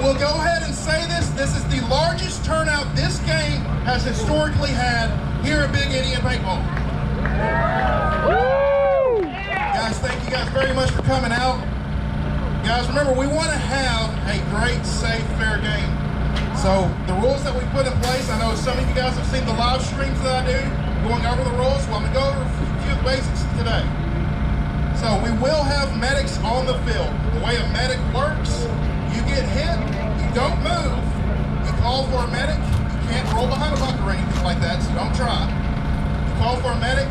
will go ahead and say this. This is the largest turnout this game has historically had here at Big Indian Paintball. Guys, thank you guys very much for coming out. Guys, remember, we want to have a great, safe, fair game. So the rules that we put in place, I know some of you guys have seen the live streams that I do, going over the rules. Well, I'm going to go over a few of the basics today. So we will have medics on the field. The way a medic works, you get hit, you don't move, you call for a medic. You can't roll behind a bunker or anything like that, so don't try. You call for a medic.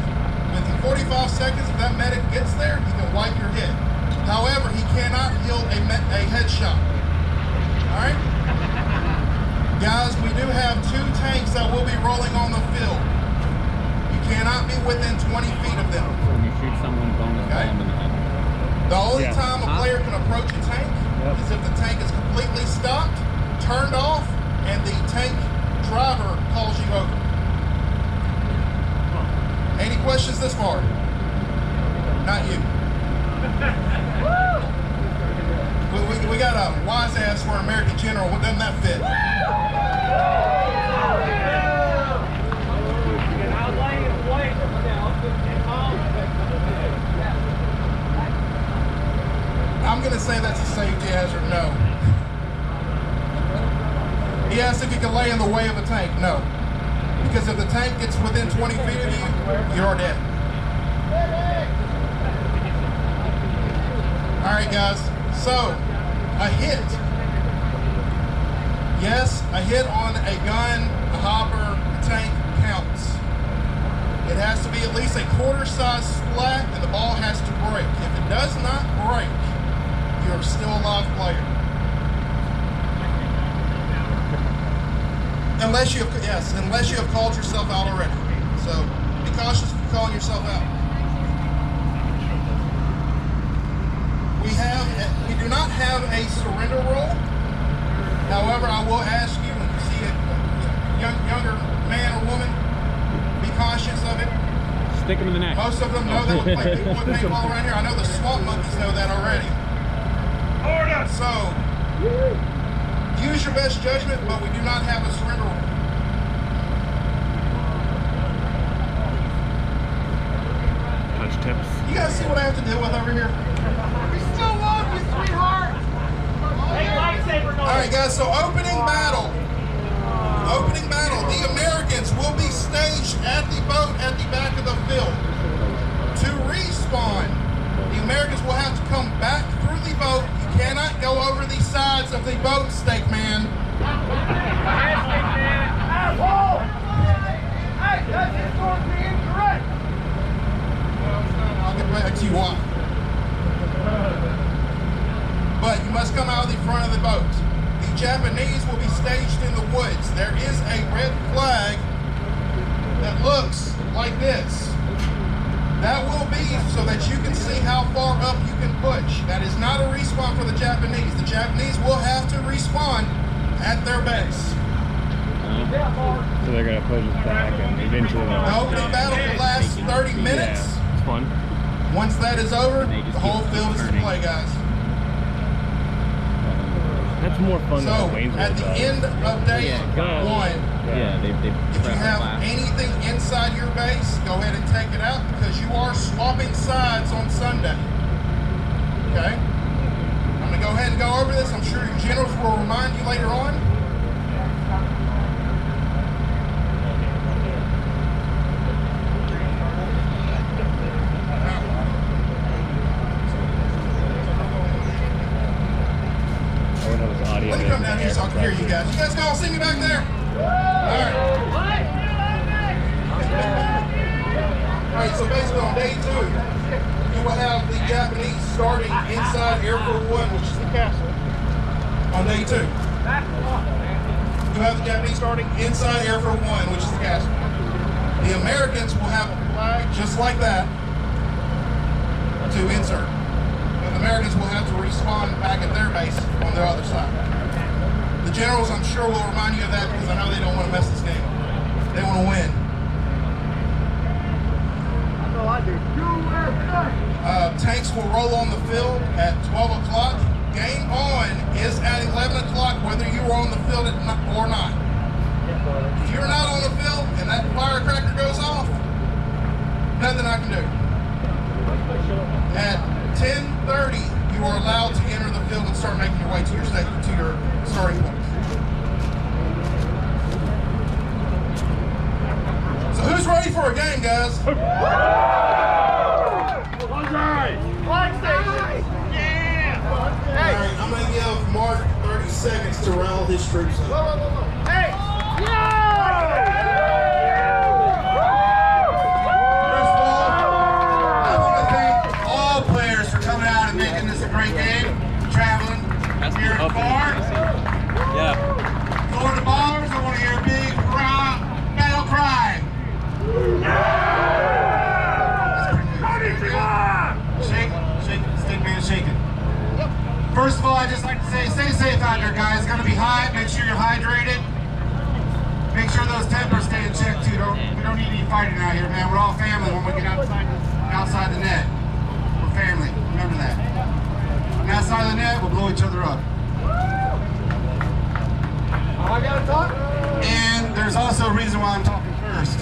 Within 45 seconds, if that medic gets there, he can wipe your hit. However, he cannot heal a headshot. All right? Guys, we do have 2 tanks that will be rolling on the field. You cannot be within 20 feet of them. When you shoot someone, bonus bomb in the head. The only time a player can approach a tank is if the tank is completely stopped, turned off, and the tank driver calls you over. Any questions this far? Not you. We got a wise ass for an American general. Doesn't that fit? I'm going to say that's a safety hazard, no. He asked if you can lay in the way of a tank, no. Because if the tank gets within 20 feet of you, you're dead. All right, guys, so a hit. Yes, a hit on a gun, a hopper, a tank counts. It has to be at least a quarter-size splat, and the ball has to break. If it does not break, you're still a live player. Unless you have called yourself out already. So be cautious if you're calling yourself out. We do not have a surrender rule. However, I will ask you when you see a younger man or woman, be cautious of it. Stick him in the neck. Most of them know that we play paintball around here. I know the swamp monkeys know that already. So use your best judgment, but we do not have a surrender rule. Touch tips. You guys see what I have to deal with over here? We still love you, sweetheart. All right, guys, so opening battle. Opening battle. The Americans will be staged at the boat at the back of the field. To respawn, the Americans will have to come back through the boat. You cannot go over the sides of the boat, Steak Man. Asshole! Hey, that's historically incorrect. I'll get back to you why. But you must come out of the front of the boat. The Japanese will be staged in the woods. There is a red flag that looks like this. That will be so that you can see how far up you can push. That is not a respawn for the Japanese. The Japanese will have to respawn at their base. So they're going to push us back and eventually... The opening battle will last 30 minutes. Yeah, it's fun. Once that is over, the whole field is to play, guys. That's more fun so, than at the end of day 1, if you have anything inside your base, go ahead and take it out because you are swapping sides on Sunday. Okay? I'm going to go ahead and go over this. I'm sure your generals will remind you later on. Let me come down here so I can hear you guys. You guys can all see me back there? Alright. Alright, so basically on day 2, you will have the Japanese starting inside Airport 1, which is the castle. On day 2. You have the Japanese starting inside Airport 1, which is the castle. The Americans will have a flag just like that to insert. And the Americans will have to respawn back at their base on their other side. The generals, I'm sure, will remind you of that because I know they don't want to mess this game. They want to win. That's all I do. Tanks will roll on the field at 12 o'clock. Game on is at 11 o'clock, whether game, guys. Flag station. Yeah. All right, I'm going to give Mark 30 seconds to rally his troops up. Hey. First of all, I want to thank all players for coming out and making this a great game. Traveling here at the bar. Yeah. Going to bars, I want to hear a big battle cry. Shake, stick man, shake it. First of all, I'd just like to say, stay safe out there, guys. It's going to be hot. Make sure you're hydrated. Make sure those tempers stay in check, too. We don't need any fighting out here, man. We're all family when we get outside the net. We're family. Remember that. And outside the net, we'll blow each other up. I gotta talk. And there's also a reason why I'm talking first.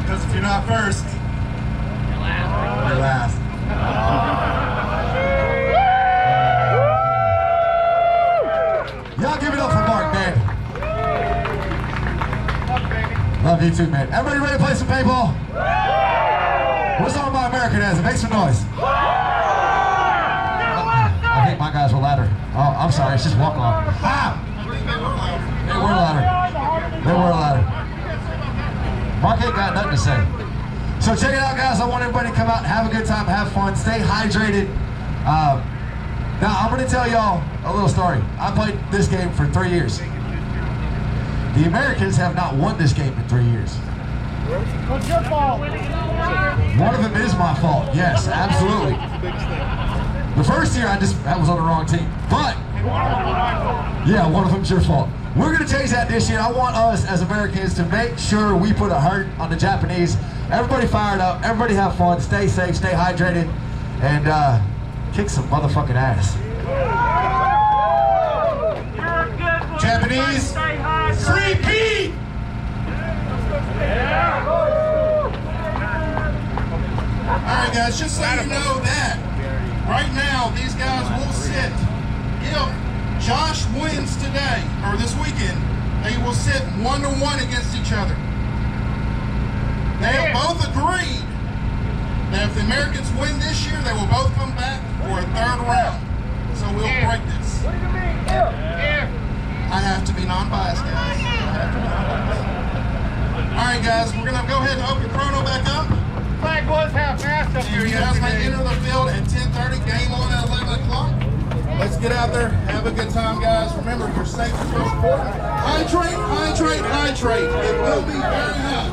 Because if you're not first, you're last. Y'all give it up for Mark, man. Love you too, man. Everybody ready to play some paintball? What's on my American as? Make some noise. I think my guys were louder. Oh, I'm sorry, it's just walk on. Ah! They were louder. They were louder. Mark ain't got nothing to say. So check it out, guys. I want everybody to come out and have a good time, have fun, stay hydrated. Now, I'm going to tell y'all a little story. I played this game for 3 years. The Americans have not won this game in 3 years. What's your fault? One of them is my fault. Yes, absolutely. The first year, I was on the wrong team. But, yeah, one of them's your fault. We're going to change that this year. I want us as Americans to make sure we put a hurt on the Japanese. Everybody fired up. Everybody have fun. Stay safe. Stay hydrated. And kick some motherfucking ass. Japanese, free Pete! Alright guys, just so you know that right now these guys will sit. If Josh wins today, or this weekend, they will sit 1-to-1 against each other. They have both agreed that if the Americans win this year, they will both come back for a third round. So we'll break this. What do you mean? I have to be non-biased, guys. Alright guys, we're going to go ahead and open chrono back up. Flag was half-assed up here You guys may yesterday. enter the field at 10:30, game on at 11 o'clock. Let's get out there, have a good time, guys. Remember, your safety is most important. Hydrate, hydrate, hydrate. It will be very hot.